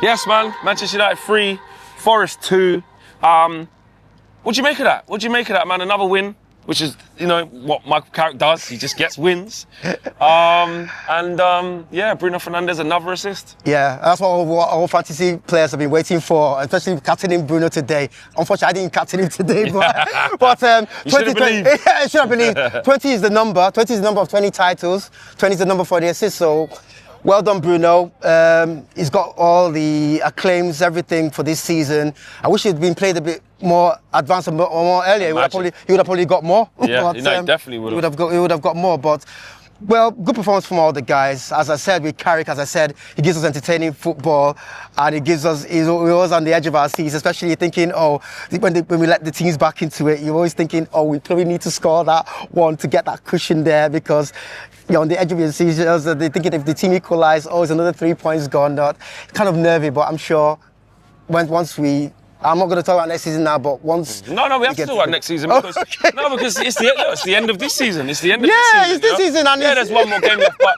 Yes, man. Manchester United 3, Forest 2. What do you make of that? What do you make of that, man? Another win, which is, what Michael Carrick does. He just gets wins. Yeah, Bruno Fernandes, another assist. Yeah, that's what all fantasy players have been waiting for, especially captaining Bruno today. Unfortunately, I didn't captain him today, but 20, 20, yeah, I should have believed. 20 is the number. 20 is the number of 20 titles. 20 is the number for the assist. So, well done, Bruno. He's got all the acclaims, everything for this season. I wish he'd been played a bit more advanced or more earlier. He would have probably got more. Yeah, but, definitely would have. He would have got more, but. Well, good performance from all the guys. As I said, with Carrick, as I said, he gives us entertaining football, and he's always on the edge of our seats, especially thinking, when we let the teams back into it, you're always thinking, we probably need to score that one to get that cushion there, because you're on the edge of your seats. They're thinking if the team equalise, it's another 3 points gone. Kind of nervy, but I'm sure once we... I'm not going to talk about next season now, but once... No, we have to talk about next season because because it's the end of this season. It's the end of this season. Yeah, it's this season. And there's one more game left, but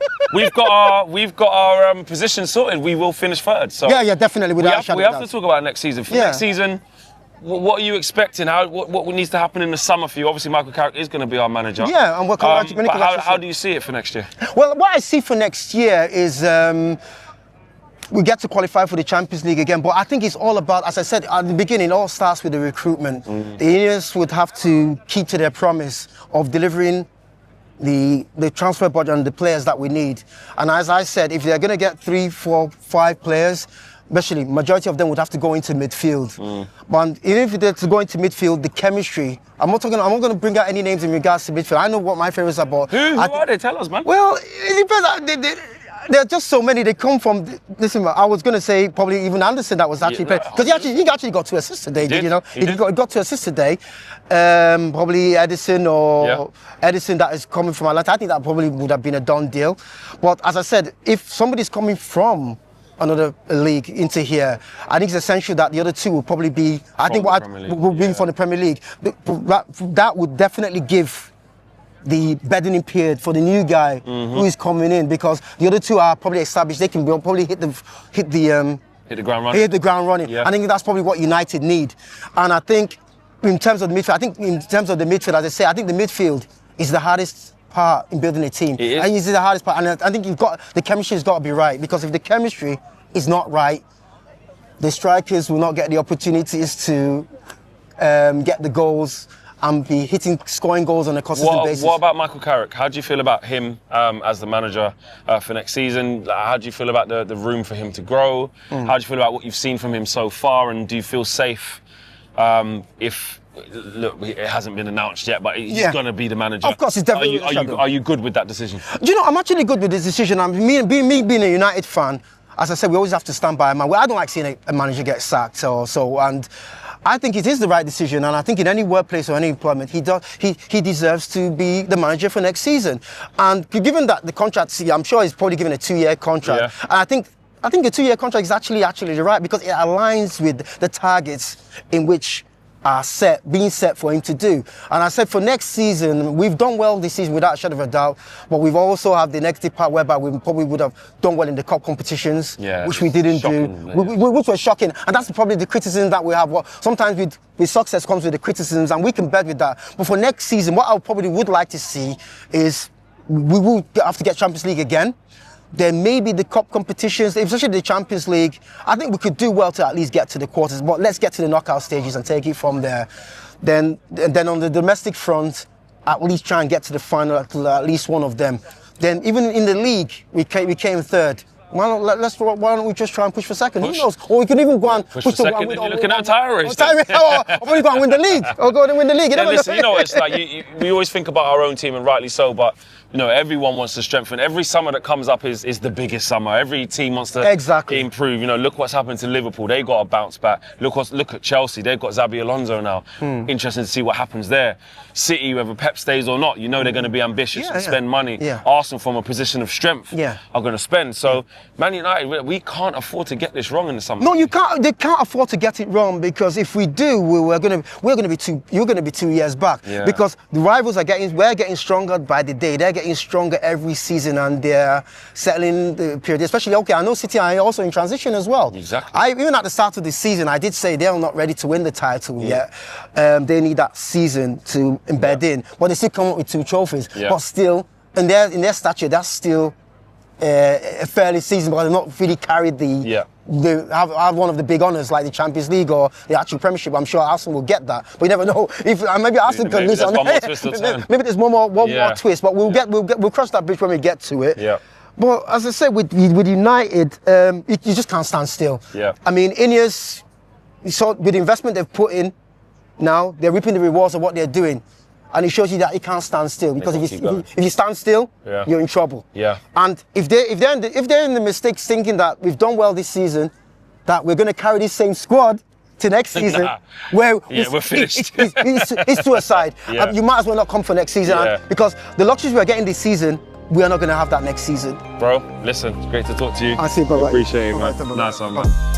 we've got our position sorted. We will finish third. So yeah, definitely. We have to talk about next season. For next season, what are you expecting? What needs to happen in the summer for you? Obviously, Michael Carrick is going to be our manager. Yeah, and how do you see it for next year? Well, what I see for next year is... we get to qualify for the Champions League again, but I think it's all about, as I said at the beginning, it all starts with the recruitment. The INEOS would have to keep to their promise of delivering the transfer budget and the players that we need. And as I said, if they're going to get 3, 4, 5 players, especially majority of them would have to go into midfield. But even if they're to go into midfield, the chemistry. I'm not going to bring out any names in regards to midfield. I know what my favourites are, but who are they? Tell us, man. Well, it depends. There are just so many. They come from. Listen, I was going to say probably even Anderson that was actually playing, because he actually got 2 assists today. He got 2 assists today. Probably Edison Edison that is coming from Atlanta. I think that probably would have been a done deal. But as I said, if somebody's coming from another league into here, I think it's essential that the other 2 will probably be. I think what will be from the Premier League. That would definitely give the bedding period for the new guy who is coming in, because the other 2 are probably established. They can probably hit the ground running. Yeah. I think that's probably what United need. And I think in terms of the midfield, as I say, I think the midfield is the hardest part in building a team. It is. And it's the hardest part. And I think the chemistry has got to be right, because if the chemistry is not right, the strikers will not get the opportunities to get the goals and be scoring goals on a consistent basis. What about Michael Carrick? How do you feel about him as the manager for next season? How do you feel about the room for him to grow? How do you feel about what you've seen from him so far? And do you feel safe look, it hasn't been announced yet, but he's going to be the manager? Of course, he's definitely. Are you good with that decision? Do you know, I'm actually good with this decision. Being a United fan, as I said, we always have to stand by a man. I don't like seeing a manager get sacked and I think it is the right decision, and I think in any workplace or any employment, he deserves to be the manager for next season. And given that the contract, I'm sure he's probably given a 2-year contract. Yeah. And I think a 2-year contract is actually right, because it aligns with the targets in which are being set for him to do. And I said for next season, we've done well this season without a shadow of a doubt, but we've also have the negative part whereby we probably would have done well in the cup competitions, which we didn't do, which was shocking. And that's probably the criticism that we have. Sometimes with success comes with the criticisms, and we can bet with that. But for next season, what I probably would like to see is we will have to get Champions League again. Then maybe the cup competitions, especially the Champions League, I think we could do well to at least get to the quarters. But let's get to the knockout stages and take it from there. Then on the domestic front, at least try and get to the final, at least one of them. Then even in the league, we came third. Why don't we just try and push for second? Who knows? Or we can even go and push for second. You're looking at a title race. Or probably go and win the league. Or go and win the league. Listen, it's like we always think about our own team, and rightly so, but everyone wants to strengthen. Every summer that comes up is the biggest summer. Every team wants to improve. Look what's happened to Liverpool. They got to bounce back. Look at Chelsea. They've got Xabi Alonso now. Interesting to see what happens there. City, whether Pep stays or not, they're going to be ambitious and spend money. Yeah. Arsenal, from a position of strength, are going to spend. So Man United, we can't afford to get this wrong in the summer. No, you can't. They can't afford to get it wrong, because if we do, you're going to be 2 years back. Yeah. Because the rivals we're getting stronger by the day. They're getting getting stronger every season, and they're settling the period. Especially, okay, I know City are also in transition as well. Exactly. Even at the start of the season, I did say they're not ready to win the title yet. They need that season to embed in, but they still come up with 2 trophies. But still, in their stature, that's still a fairly season, because they've not really carried have one of the big honours like the Champions League or the actual Premiership. I'm sure Arsenal will get that, but you never know. If maybe Arsenal can lose, maybe there's one more twist. But we'll cross that bridge when we get to it. Yeah. But as I said, with United, you just can't stand still. Yeah. I mean, INEOS, with the investment they've put in, now they're reaping the rewards of what they're doing. And it shows you that you can't stand still, because if you stand still, you're in trouble. Yeah. And if they're in the mistakes thinking that we've done well this season, that we're going to carry this same squad to next season, where we're finished. It's to a side. You might as well not come for next season, because the luxuries we're getting this season, we are not going to have that next season. Bro, listen, it's great to talk to you. I see, bro. Appreciate it, man. Nice one, man.